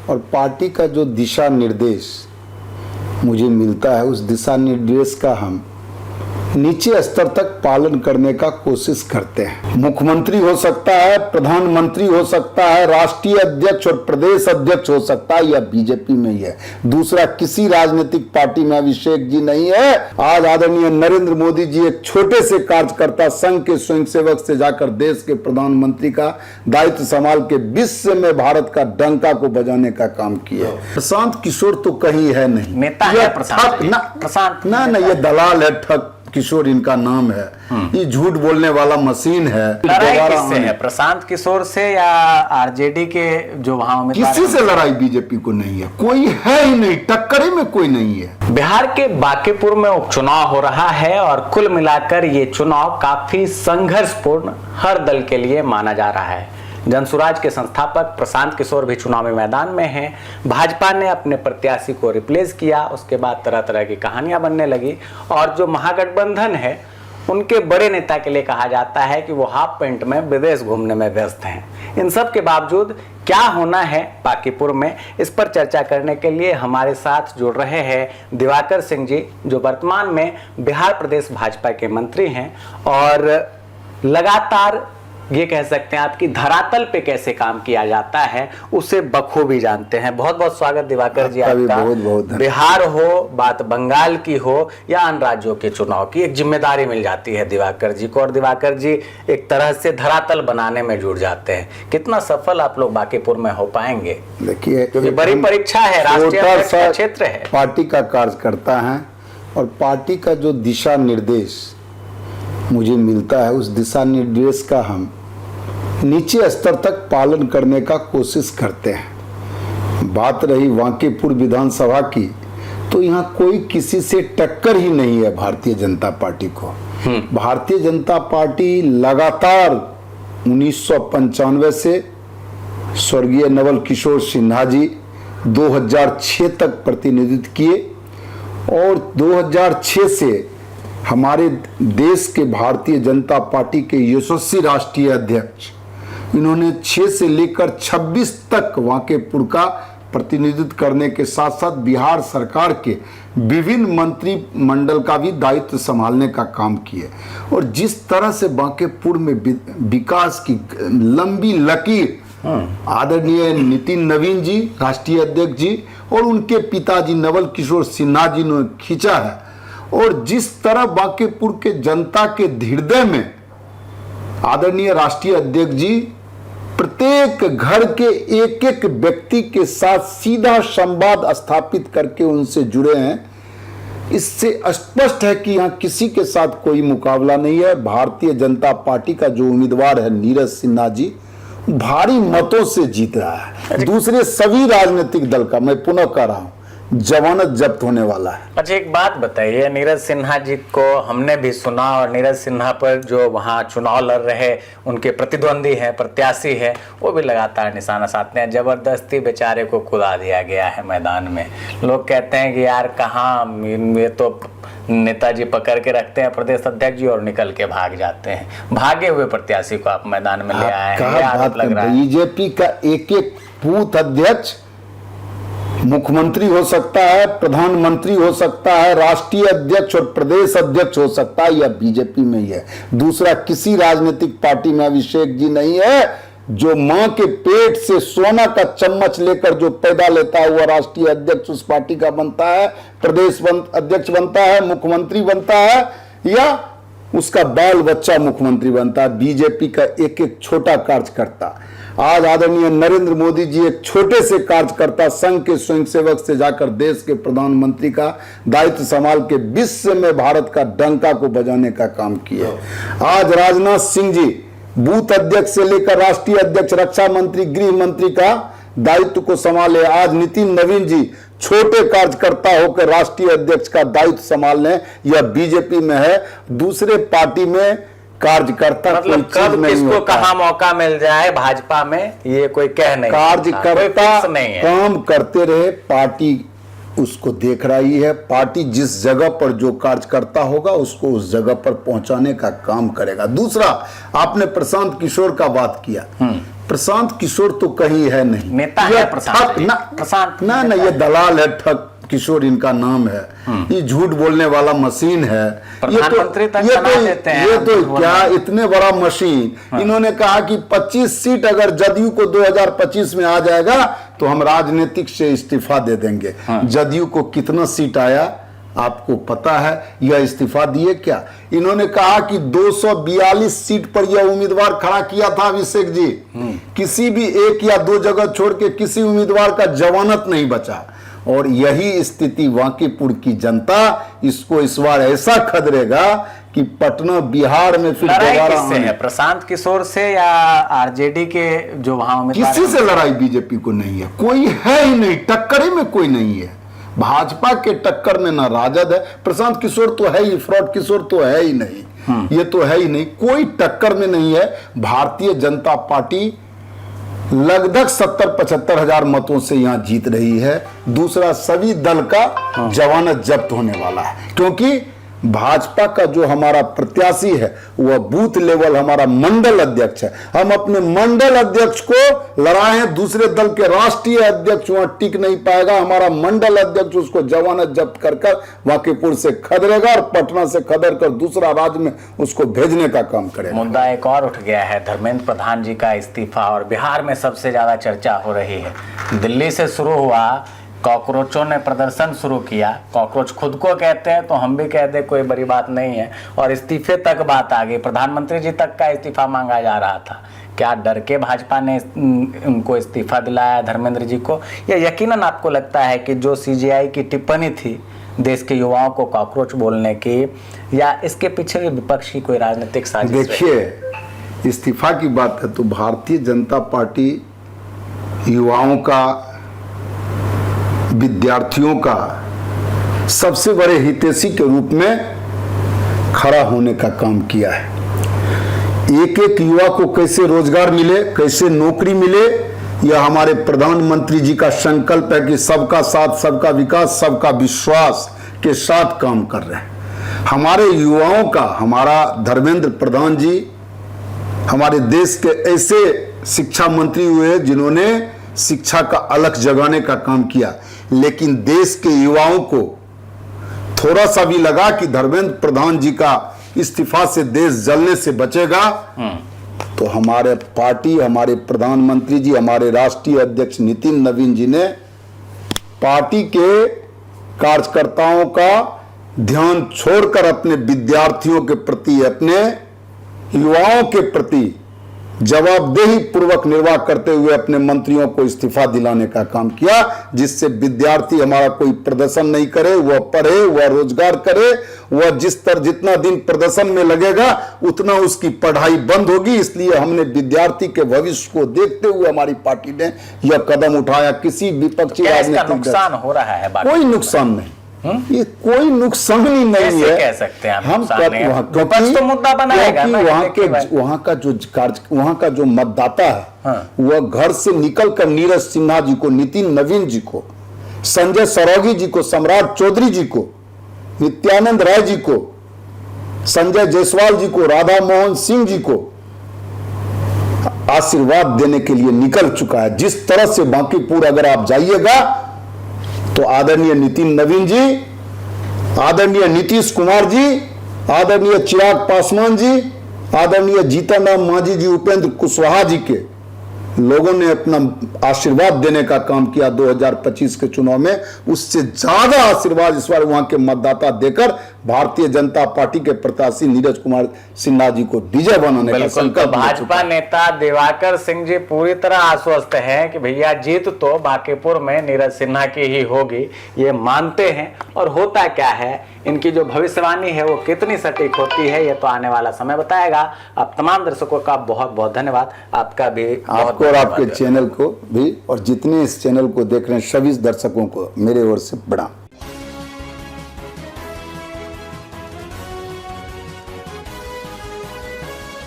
और पार्टी का जो दिशा निर्देश मुझे मिलता है, उस दिशा निर्देश का हम नीचे स्तर तक पालन करने का कोशिश करते हैं। मुख्यमंत्री हो सकता है, प्रधानमंत्री हो सकता है, राष्ट्रीय अध्यक्ष और प्रदेश अध्यक्ष हो सकता है, यह बीजेपी में ही है। दूसरा किसी राजनीतिक पार्टी में अभिषेक जी नहीं है। आज आदरणीय नरेंद्र मोदी जी एक छोटे से कार्यकर्ता संघ के स्वयंसेवक से जाकर देश के प्रधानमंत्री का दायित्व संभाल के विश्व में भारत का डंका को बजाने का काम किया। प्रशांत किशोर तो कहीं है नहीं, नेता है प्रशांत ना, ये दलाल है, ठग किशोर इनका नाम है, ये झूठ बोलने वाला मशीन है। लड़ाई किससे है, प्रशांत किशोर से या आरजेडी के जो वहां उम्मीदवार? किसी से लड़ाई बीजेपी को नहीं है, कोई है ही नहीं, टक्कर में कोई नहीं है। बिहार के बांकीपुर में उपचुनाव हो रहा है और कुल मिलाकर ये चुनाव काफी संघर्षपूर्ण हर दल के लिए माना जा रहा है। जनसुराज के संस्थापक प्रशांत किशोर भी चुनावी मैदान में हैं। भाजपा ने अपने प्रत्याशी को रिप्लेस किया, उसके बाद तरह तरह की कहानियां बनने लगी और जो महागठबंधन है उनके बड़े नेता के लिए कहा जाता है कि वो हाफ पैंट में विदेश घूमने में व्यस्त हैं। इन सब के बावजूद क्या होना है बांकीपुर में, इस पर चर्चा करने के लिए हमारे साथ जुड़ रहे हैं दिवाकर सिंह जी, जो वर्तमान में बिहार प्रदेश भाजपा के मंत्री हैं और लगातार ये कह सकते हैं आपकी धरातल पे कैसे काम किया जाता है उसे बखूबी जानते हैं। बहुत बहुत स्वागत दिवाकर जी आपका। बहुत बिहार हो, बात बंगाल की हो या अन्य राज्यों के चुनाव की, एक जिम्मेदारी मिल जाती है दिवाकर जी को और दिवाकर जी एक तरह से धरातल बनाने में जुड़ जाते हैं। कितना सफल आप लोग बांकीपुर में हो पाएंगे? देखिए, क्योंकि बड़ी परीक्षा है, राष्ट्रीय अध्यक्ष का क्षेत्र है, पार्टी का कार्यकर्ता है और पार्टी का जो दिशा निर्देश मुझे मिलता है, उस दिशा निर्देश का हम नीचे स्तर तक पालन करने का कोशिश करते हैं। बात रही बांकीपुर विधानसभा की, तो यहाँ कोई किसी से टक्कर ही नहीं है भारतीय जनता पार्टी को। भारतीय जनता पार्टी लगातार 1995 से स्वर्गीय नवल किशोर सिन्हा जी 2006 तक प्रतिनिधित्व किए और 2006 से हमारे देश के भारतीय जनता पार्टी के यशस्वी राष्ट्रीय अध्यक्ष, इन्होंने 6 से लेकर 26 तक बांकीपुर का प्रतिनिधित्व करने के साथ साथ बिहार सरकार के विभिन्न मंत्री मंडल का भी दायित्व संभालने का काम किए। और जिस तरह से बांकीपुर में विकास की लंबी लकीर आदरणीय नितिन नवीन जी राष्ट्रीय अध्यक्ष जी और उनके पिताजी नवल किशोर सिन्हा जी ने खींचा है, और जिस तरह बांकीपुर के जनता के हृदय में आदरणीय राष्ट्रीय अध्यक्ष जी प्रत्येक घर के एक एक व्यक्ति के साथ सीधा संवाद स्थापित करके उनसे जुड़े हैं, इससे स्पष्ट है कि यहाँ किसी के साथ कोई मुकाबला नहीं है। भारतीय जनता पार्टी का जो उम्मीदवार है नीरज सिन्हा जी भारी मतों से जीत रहा है। दूसरे सभी राजनीतिक दल का, मैं पुनः कह रहा हूं, जमानत जब्त होने वाला है। अच्छा, एक बात बताइए, नीरज सिन्हा जी को हमने भी सुना और नीरज सिन्हा पर जो वहाँ चुनाव लड़ रहे उनके प्रतिद्वंदी हैं, प्रत्याशी हैं, वो भी लगातार निशाना साधते हैं। जबरदस्ती बेचारे को कुदा दिया गया है मैदान में। लोग कहते हैं कि यार कहाँ, ये तो नेताजी पकड़ के रखते हैं प्रदेश अध्यक्ष जी और निकल के भाग जाते हैं। भागे हुए प्रत्याशी को आप मैदान में ले आए हैं। बीजेपी का एक एक बूथ अध्यक्ष मुख्यमंत्री हो सकता है, प्रधानमंत्री हो सकता है, राष्ट्रीय अध्यक्ष और प्रदेश अध्यक्ष हो सकता है, यह बीजेपी में ही है। दूसरा किसी राजनीतिक पार्टी में अभिषेक जी नहीं है। जो मां के पेट से सोना का चम्मच लेकर जो पैदा लेता है वह राष्ट्रीय अध्यक्ष उस पार्टी का बनता है, प्रदेश अध्यक्ष बनता है, मुख्यमंत्री बनता है, या उसका बाल बच्चा मुख्यमंत्री बनता है। बीजेपी का एक एक छोटा कार्यकर्ता, आज आदरणीय नरेंद्र मोदी जी एक छोटे से कार्यकर्ता संघ के स्वयंसेवक से जाकर देश के प्रधानमंत्री का दायित्व संभाल के विश्व में भारत का डंका को बजाने का काम किया। आज राजनाथ सिंह जी बूथ अध्यक्ष से लेकर राष्ट्रीय अध्यक्ष, रक्षा मंत्री, गृह मंत्री का दायित्व को संभाले। आज नितिन नवीन जी छोटे कार्यकर्ता होकर राष्ट्रीय अध्यक्ष का दायित्व संभालने, यह बीजेपी में है। दूसरे पार्टी में कार्यकर्ता मतलब कब किसको कहाँ मौका मिल जाए भाजपा में ये कोई कह नहीं, कार्यकर्ता नहीं है। काम करते रहे, पार्टी उसको देख रही है। पार्टी जिस जगह पर जो कार्यकर्ता होगा उसको उस जगह पर पहुंचाने का काम करेगा। दूसरा, आपने प्रशांत किशोर का बात किया, प्रशांत किशोर तो कहीं है नहीं। नेता ये है प्रशांत जी। ना प्रशांत ना ना, ये दलाल है, ठग किशोर इनका नाम है। ये झूठ बोलने वाला मशीन है। प्रधानमंत्री तक बना देते हैं। ये तो क्या इतने बड़ा मशीन। इन्होंने कहा कि 25 सीट अगर जदयू को 2025 में आ जाएगा तो हम राजनीतिक से इस्तीफा दे देंगे। जदयू को कितना सीट आया आपको पता है? यह इस्तीफा दिए क्या? इन्होंने कहा कि 242 सीट पर यह उम्मीदवार खड़ा किया था अभिषेक जी। किसी भी एक या दो जगह छोड़ के किसी उम्मीदवार का जमानत नहीं बचा। और यही स्थिति वांकीपुर की जनता इसको इस बार ऐसा खदरेगा कि पटना बिहार में फिर दोबारा है। प्रशांत किशोर से या आरजेडी के जो वहां उम्मीदवार, किसी से लड़ाई बीजेपी को नहीं है। कोई है ही नहीं, टक्कर ही में कोई नहीं है। भाजपा के टक्कर में ना राजद है, प्रशांत किशोर तो है ही, फ्रॉड किशोर तो है ही नहीं, ये तो है ही नहीं, कोई टक्कर में नहीं है। भारतीय जनता पार्टी लगभग 70-75 हजार मतों से यहां जीत रही है। दूसरा, सभी दल का जमानत जब्त होने वाला है, क्योंकि भाजपा का जो हमारा प्रत्याशी है वह बूथ लेवल हमारा मंडल अध्यक्ष है। हम अपने मंडल अध्यक्ष को लड़ाए हैं, दूसरे दल के राष्ट्रीय अध्यक्ष वहां टिक नहीं पाएगा। हमारा मंडल अध्यक्ष उसको जमानत जब्त कर वाकीपुर से खदरेगा और पटना से खदर कर दूसरा राज्य में उसको भेजने का काम करेगा। मुद्दा एक और उठ गया है, धर्मेंद्र प्रधान जी का इस्तीफा, और बिहार में सबसे ज्यादा चर्चा हो रही है। दिल्ली से शुरू हुआ, कॉकरोचों ने प्रदर्शन शुरू किया। कॉकरोच खुद को कहते हैं तो हम भी कहते हैं कोई बड़ी बात नहीं है, और इस्तीफे तक बात आ गई। प्रधानमंत्री जी तक का इस्तीफा मांगा जा रहा था। क्या डर के भाजपा ने उनको इस्तीफा दिलाया धर्मेंद्र जी को, या यकीनन आपको लगता है कि जो सीजेआई की टिप्पणी थी देश के युवाओं को कॉकरोच बोलने की, या इसके पीछे भी विपक्ष की कोई राजनीतिक साजिश? देखिए, इस्तीफा की बात है तो भारतीय जनता पार्टी युवाओं का, विद्यार्थियों का सबसे बड़े हितैषी के रूप में खड़ा होने का काम किया है। एक एक युवा को कैसे रोजगार मिले, कैसे नौकरी मिले, यह हमारे प्रधानमंत्री जी का संकल्प है कि सबका साथ, सबका विकास, सबका विश्वास के साथ काम कर रहे हैं। हमारे युवाओं का, हमारा धर्मेंद्र प्रधान जी हमारे देश के ऐसे शिक्षा मंत्री हुए जिन्होंने शिक्षा का अलख जगाने का काम किया, लेकिन देश के युवाओं को थोड़ा सा भी लगा कि धर्मेंद्र प्रधान जी का इस्तीफा से देश जलने से बचेगा, तो हमारे पार्टी, हमारे प्रधानमंत्री जी, हमारे राष्ट्रीय अध्यक्ष नितिन नवीन जी ने पार्टी के कार्यकर्ताओं का ध्यान छोड़कर अपने विद्यार्थियों के प्रति, अपने युवाओं के प्रति जवाबदेही पूर्वक निर्वाह करते हुए अपने मंत्रियों को इस्तीफा दिलाने का काम किया, जिससे विद्यार्थी हमारा कोई प्रदर्शन नहीं करे, वह पढ़े, वह रोजगार करे, वह जितना दिन प्रदर्शन में लगेगा उतना उसकी पढ़ाई बंद होगी। इसलिए हमने विद्यार्थी के भविष्य को देखते हुए हमारी पार्टी ने यह कदम उठाया। किसी विपक्षी राजनीतिक नुकसान हो रहा है? कोई नुकसान नहीं, ये कोई नुकसान ही नहीं है। कह सकते हैं हम विपक्ष तो मुद्दा बनाएगा ना, वहाँ का जो मतदाता है वह घर से निकलकर नीरज सिन्हा जी को, नितिन नवीन जी को, संजय सरोगी जी को, सम्राट चौधरी जी को, नित्यानंद राय जी को, संजय जायसवाल जी को, राधा मोहन सिंह जी को आशीर्वाद देने के लिए निकल चुका है। जिस तरह से बांकीपुर अगर आप जाइएगा तो आदरणीय नितिन नवीन जी, आदरणीय नीतीश कुमार जी, आदरणीय चिराग पासवान जी, आदरणीय जीतन राम मांझी जी, उपेंद्र कुशवाहा जी के लोगों ने अपना आशीर्वाद देने का काम किया 2025 के चुनाव में। उससे ज्यादा आशीर्वाद इस बार वहां के मतदाता देकर भारतीय जनता पार्टी के प्रत्याशी नीरज कुमार सिन्हा जी को विजय बनाने का संकल्प। भाजपा नेता दिवाकर सिंह जी पूरी तरह आश्वस्त हैं कि भैया जीत तो बांकीपुर में नीरज सिन्हा की ही होगी, ये मानते हैं। और होता क्या है, इनकी जो भविष्यवाणी है वो कितनी सटीक होती है ये तो आने वाला समय बताएगा। आप तमाम दर्शकों का बहुत बहुत धन्यवाद। आपका भी, आपको और आपके चैनल को भी, और जितने इस चैनल को देख रहे हैं सभी दर्शकों को मेरे ओर से प्रणाम।